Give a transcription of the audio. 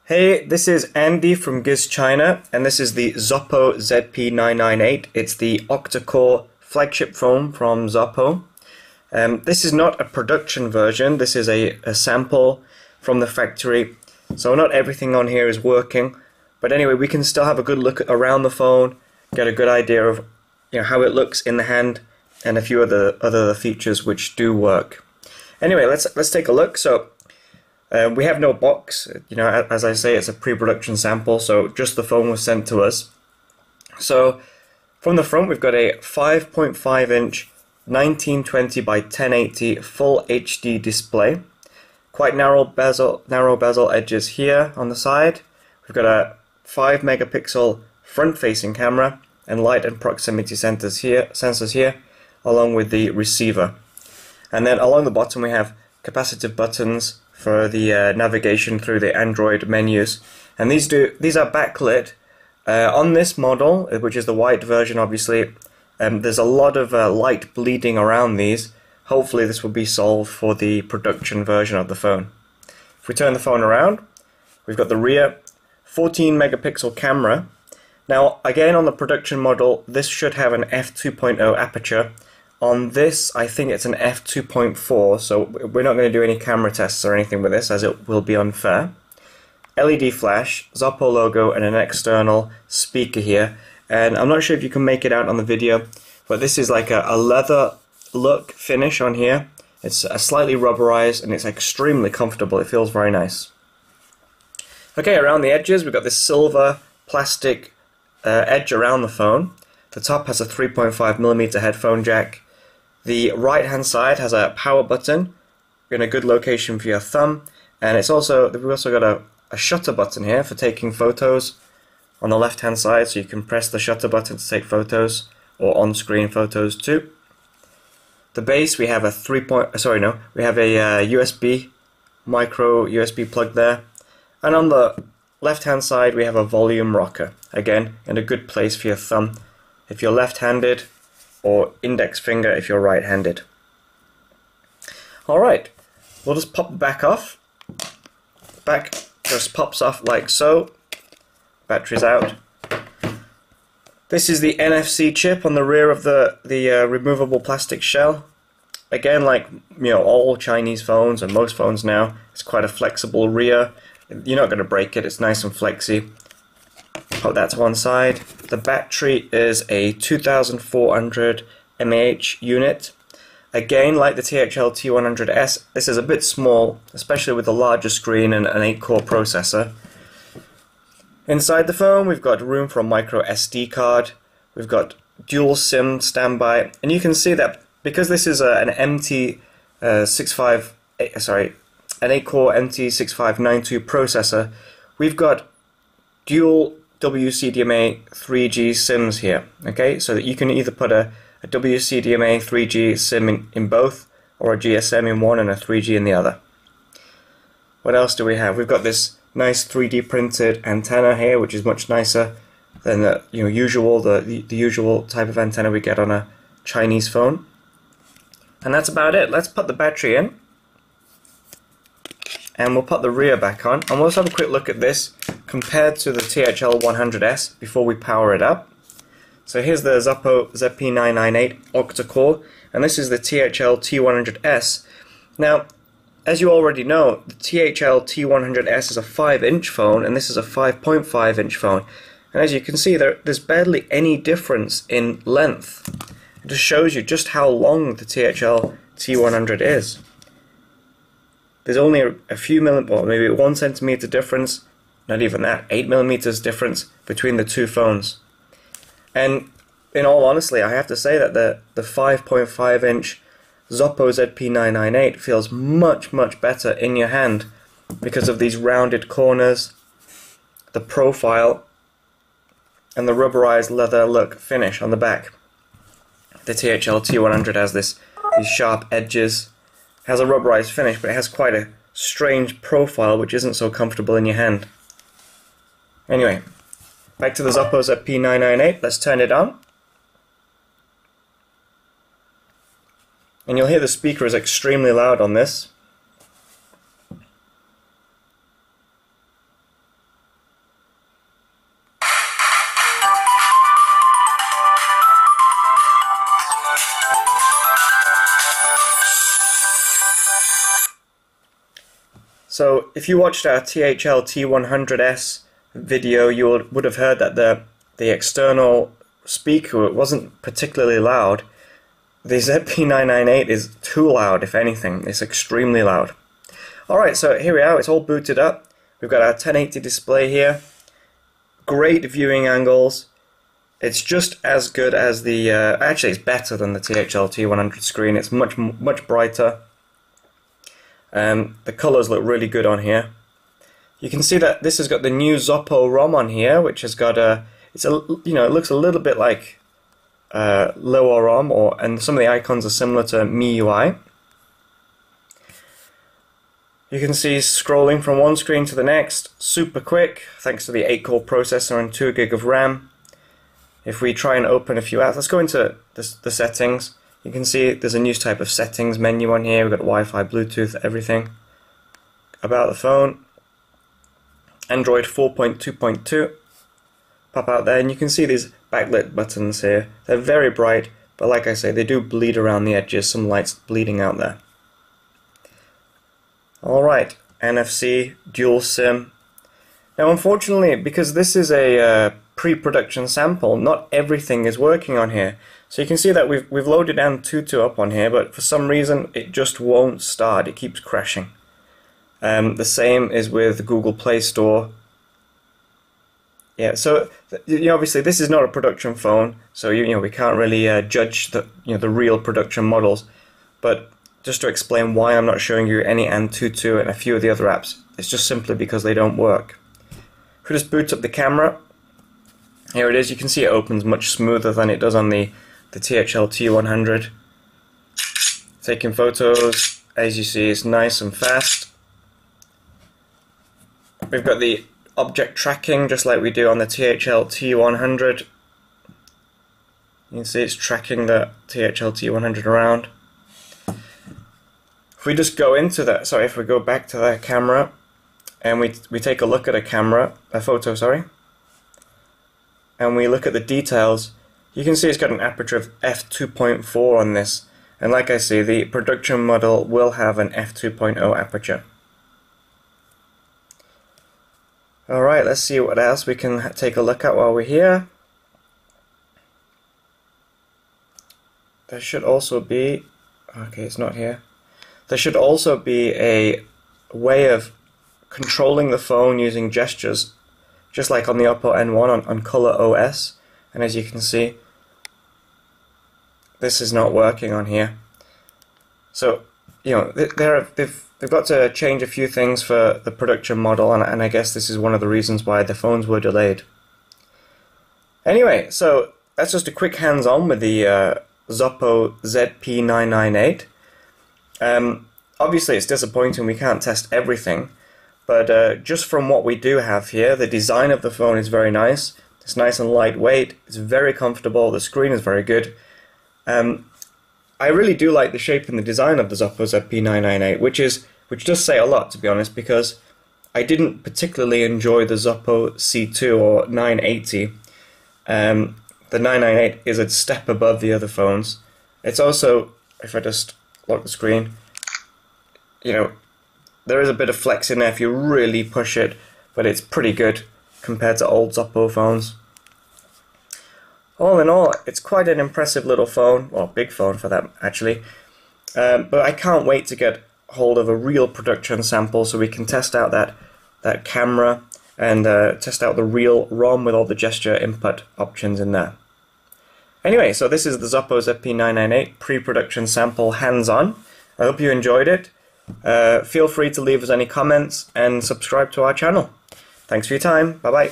Hey, this is Andy from GizChina, and this is the Zopo ZP998. It's the octacore flagship phone from Zopo. This is not a production version, this is a sample from the factory, so not everything on here is working. But anyway, we can still have a good look around the phone, get a good idea of how it looks in the hand, and a few other features which do work. Anyway, let's take a look. So we have no box, as I say, it's a pre-production sample, so just the phone was sent to us. So from the front we've got a 5.5 inch 1920 by 1080 full HD display. Quite narrow bezel edges here on the side. We've got a 5 megapixel front-facing camera and light and proximity sensors here, along with the receiver. And then along the bottom we have capacitive buttons for the navigation through the Android menus, and these are backlit. On this model, which is the white version obviously, there's a lot of light bleeding around these. Hopefully this will be solved for the production version of the phone. If we turn the phone around, we've got the rear 14 megapixel camera. Now again, on the production model this should have an f2.0 aperture. On this, I think it's an f2.4, so we're not going to do any camera tests or anything with this, as it will be unfair. LED flash, Zopo logo, and an external speaker here. And I'm not sure if you can make it out on the video, but this is like a leather look finish on here. It's slightly rubberized, and it's extremely comfortable. It feels very nice. Okay, around the edges, we've got this silver plastic edge around the phone. The top has a 3.5mm headphone jack. The right hand side has a power button in a good location for your thumb, and we've also got a shutter button here for taking photos on the left hand side, so you can press the shutter button to take photos or on-screen photos too. The base, we have a USB micro USB plug there, and on the left hand side we have a volume rocker, again in a good place for your thumb if you're left-handed, or index finger if you're right-handed. Alright, we'll just pop the back off. Back just pops off like so. Battery's out. This is the NFC chip on the rear of the removable plastic shell. Again, like all Chinese phones and most phones now, it's quite a flexible rear. You're not going to break it, it's nice and flexy. Put that to one side. The battery is a 2400 mAh unit. Again, like the THL T100S, this is a bit small, especially with the larger screen and an 8-core processor. Inside the phone, we've got room for a micro SD card. We've got dual SIM standby, and you can see that because this is an 8-core MT6592 processor, we've got dual WCDMA 3G SIMs here, okay, so that you can either put a WCDMA 3G SIM in both, or a GSM in one and a 3G in the other. What else do we have? We've got this nice 3D printed antenna here, which is much nicer than the usual type of antenna we get on a Chinese phone. And that's about it. Let's put the battery in, and we'll put the rear back on, and we'll also have a quick look at this compared to the THL 100S before we power it up. So here's the Zopo ZP998 octa-core, and this is the THL T100S. Now, as you already know, the THL T100S is a 5-inch phone, and this is a 5.5-inch phone. And as you can see, there's barely any difference in length. It just shows you just how long the THL T100 is. There's only a few maybe 1 centimeter difference, not even that, 8 millimeters difference between the two phones. And in all honesty, I have to say that the 5.5 inch Zopo ZP998 feels much better in your hand because of these rounded corners, the profile, and the rubberized leather look finish on the back. The THL T100 has these sharp edges, has a rubberized finish, but it has quite a strange profile which isn't so comfortable in your hand. Anyway, back to the Zopo ZP998, let's turn it on. And you'll hear the speaker is extremely loud on this. So if you watched our THL T100S video, you would have heard that the external speaker wasn't particularly loud. The ZP998 is too loud, if anything. It's extremely loud. Alright, so here we are, it's all booted up. We've got our 1080 display here. Great viewing angles. It's just as good as the, actually it's better than the THL T100 screen. It's much brighter. The colors look really good on here. You can see that this has got the new Zopo ROM on here, which has got a, it looks a little bit like lower ROM, and some of the icons are similar to MIUI. You can see scrolling from one screen to the next, super quick, thanks to the 8-core processor and 2 GB of RAM. If we try and open a few apps, let's go into the settings. You can see there's a new type of settings menu on here. We've got Wi-Fi, Bluetooth, everything. About the phone, Android 4.2.2. Pop out there, and you can see these backlit buttons here. They're very bright, but like I say, they do bleed around the edges. Some light's bleeding out there. Alright, NFC, dual SIM. Now unfortunately, because this is a pre-production sample, not everything is working on here. So you can see that we've loaded Antutu up on here, but for some reason it just won't start. It keeps crashing. The same is with the Google Play Store. Yeah, so obviously this is not a production phone, so we can't really judge the the real production models. But just to explain why I'm not showing you any Antutu and a few of the other apps, it's just simply because they don't work. If we just boot up the camera, here it is. You can see it opens much smoother than it does on the THL T100. Taking photos, as you see, is nice and fast. We've got the object tracking just like we do on the THL T100. You can see it's tracking the THL T100 around. If we just go into that, if we go back to that camera and we take a look at a photo, and we look at the details, you can see it's got an aperture of f2.4 on this, and like I say, the production model will have an f2.0 aperture. Alright, let's see what else we can take a look at while we're here. There should also be, okay, it's not here. There should also be a way of controlling the phone using gestures, just like on the Oppo N1 on Color OS. And as you can see, this is not working on here. So, they've got to change a few things for the production model, and I guess this is one of the reasons why the phones were delayed. Anyway, so that's just a quick hands-on with the Zopo ZP998. Obviously it's disappointing we can't test everything, but just from what we do have here, the design of the phone is very nice. It's nice and lightweight, it's very comfortable, the screen is very good. I really do like the shape and the design of the Zopo ZP998, which does say a lot, to be honest, because I didn't particularly enjoy the Zopo C2 or 980. The 998 is a step above the other phones. It's also, if I just lock the screen, there is a bit of flex in there if you really push it, but it's pretty good compared to old Zopo phones. All in all, it's quite an impressive little phone, or big phone for that actually, but I can't wait to get hold of a real production sample so we can test out that camera and test out the real ROM with all the gesture input options in there. Anyway, so this is the Zopo ZP998 pre-production sample hands-on. I hope you enjoyed it. Feel free to leave us any comments and subscribe to our channel. Thanks for your time. Bye-bye.